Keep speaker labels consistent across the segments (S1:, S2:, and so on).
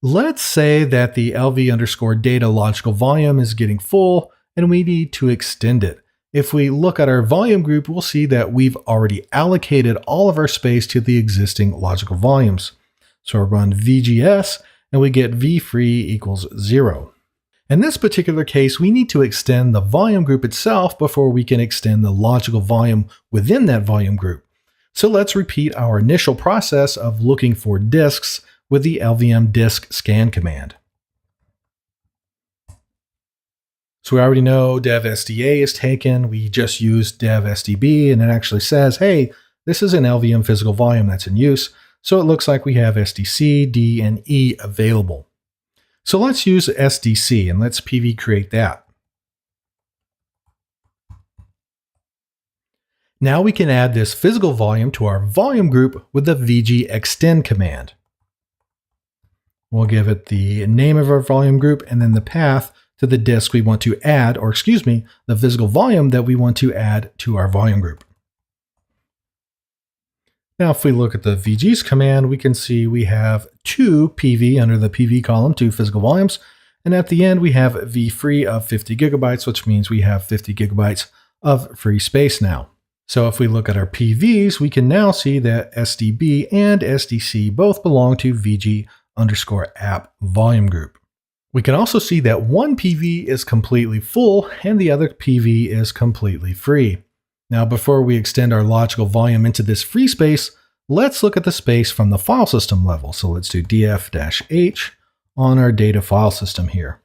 S1: Let's say that the LV underscore data logical volume is getting full and we need to extend it. If we look at our volume group, we'll see that we've already allocated all of our space to the existing logical volumes. So we'll run VGS and we get V free equals 0. In this particular case, we need to extend the volume group itself before we can extend the logical volume within that volume group. So let's repeat our initial process of looking for disks with the LVM disk scan command. So we already know dev SDA is taken. We just used dev SDB and it actually says, hey, this is an LVM physical volume that's in use. So it looks like we have SDC, D, and E available. So let's use SDC and let's PV create that. Now we can add this physical volume to our volume group with the VG extend command. We'll give it the name of our volume group and then the path to the disk we want to add, or excuse me, the physical volume that we want to add to our volume group. Now, if we look at the VGs command, we can see we have 2 PV under the PV column, 2 physical volumes. And at the end, we have V free of 50 gigabytes, which means we have 50 gigabytes of free space now. So if we look at our PVs, we can now see that SDB and SDC both belong to VG underscore app volume group. We can also see that one PV is completely full and the other PV is completely free. Now, before we extend our logical volume into this free space, let's look at the space from the file system level. So let's do df-h on our data file system here.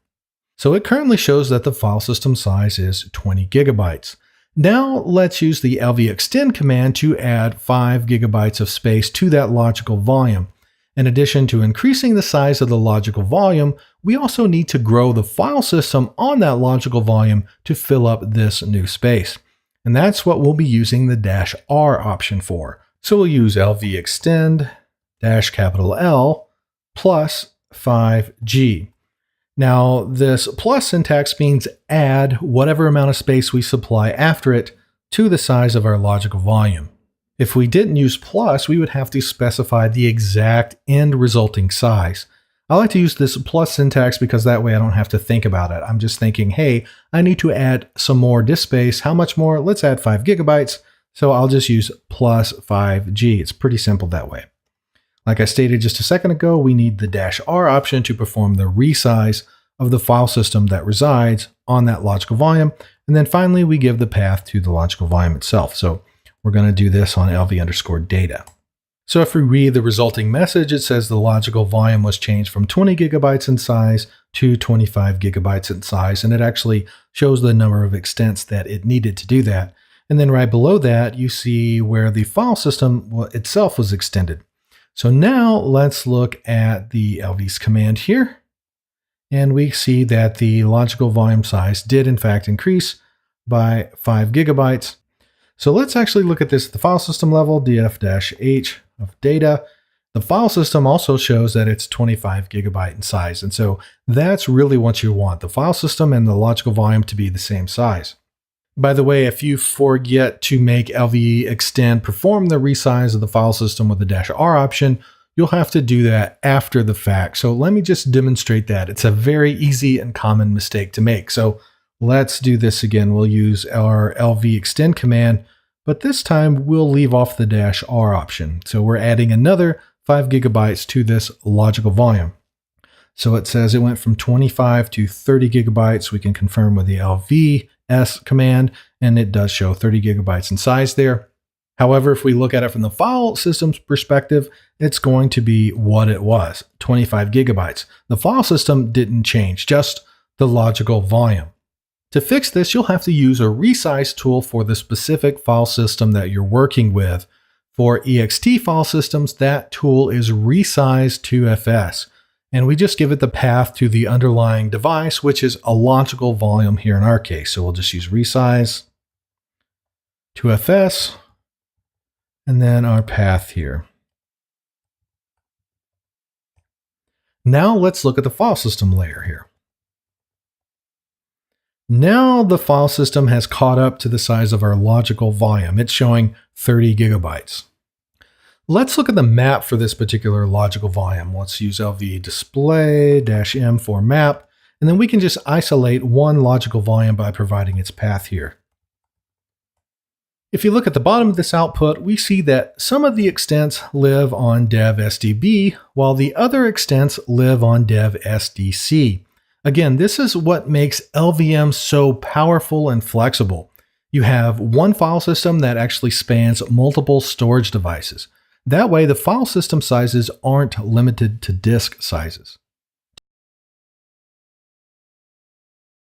S1: So it currently shows that the file system size is 20 gigabytes. Now let's use the LV extend command to add 5 gigabytes of space to that logical volume. In addition to increasing the size of the logical volume, we also need to grow the file system on that logical volume to fill up this new space. And that's what we'll be using the -R option for. So we'll use LV extend -L plus 5G. Now this plus syntax means add whatever amount of space we supply after it to the size of our logical volume. If we didn't use plus, we would have to specify the exact end resulting size. I like to use this plus syntax because that way I don't have to think about it. I'm just thinking, hey, I need to add some more disk space. How much more? Let's add 5 gigabytes. So I'll just use plus 5G. It's pretty simple that way. Like I stated just a second ago, we need the -R option to perform the resize of the file system that resides on that logical volume. And then finally, we give the path to the logical volume itself. So we're going to do this on LV underscore data. So if we read the resulting message, it says the logical volume was changed from 20 gigabytes in size to 25 gigabytes in size. And it actually shows the number of extents that it needed to do that. And then right below that, you see where the file system itself was extended. So now let's look at the LVs command here. And we see that the logical volume size did in fact increase by 5 gigabytes. So let's actually look at this at the file system level, df-h of data. The file system also shows that it's 25 gigabyte in size. And so that's really what you want, the file system and the logical volume to be the same size. By the way, if you forget to make LV extend perform the resize of the file system with the -R option, you'll have to do that after the fact. So let me just demonstrate that. It's a very easy and common mistake to make. So let's do this again. We'll use our LV extend command, but this time we'll leave off the -R option. So we're adding another 5 gigabytes to this logical volume. So it says it went from 25 to 30 gigabytes. We can confirm with the LVS command, and it does show 30 gigabytes in size there. However, if we look at it from the file system's perspective, it's going to be what it was, 25 gigabytes. The file system didn't change, just the logical volume. To fix this, you'll have to use a resize tool for the specific file system that you're working with. For ext file systems, that tool is resize2fs. And we just give it the path to the underlying device, which is a logical volume here in our case. So we'll just use resize 2fs and then our path here. Now let's look at the file system layer here. Now the file system has caught up to the size of our logical volume. It's showing 30 gigabytes. Let's look at the map for this particular logical volume. Let's use LV display-m for map, and then we can just isolate one logical volume by providing its path here. If you look at the bottom of this output, we see that some of the extents live on dev SDB, while the other extents live on dev SDC. Again, this is what makes LVM so powerful and flexible. You have one file system that actually spans multiple storage devices. That way, the file system sizes aren't limited to disk sizes.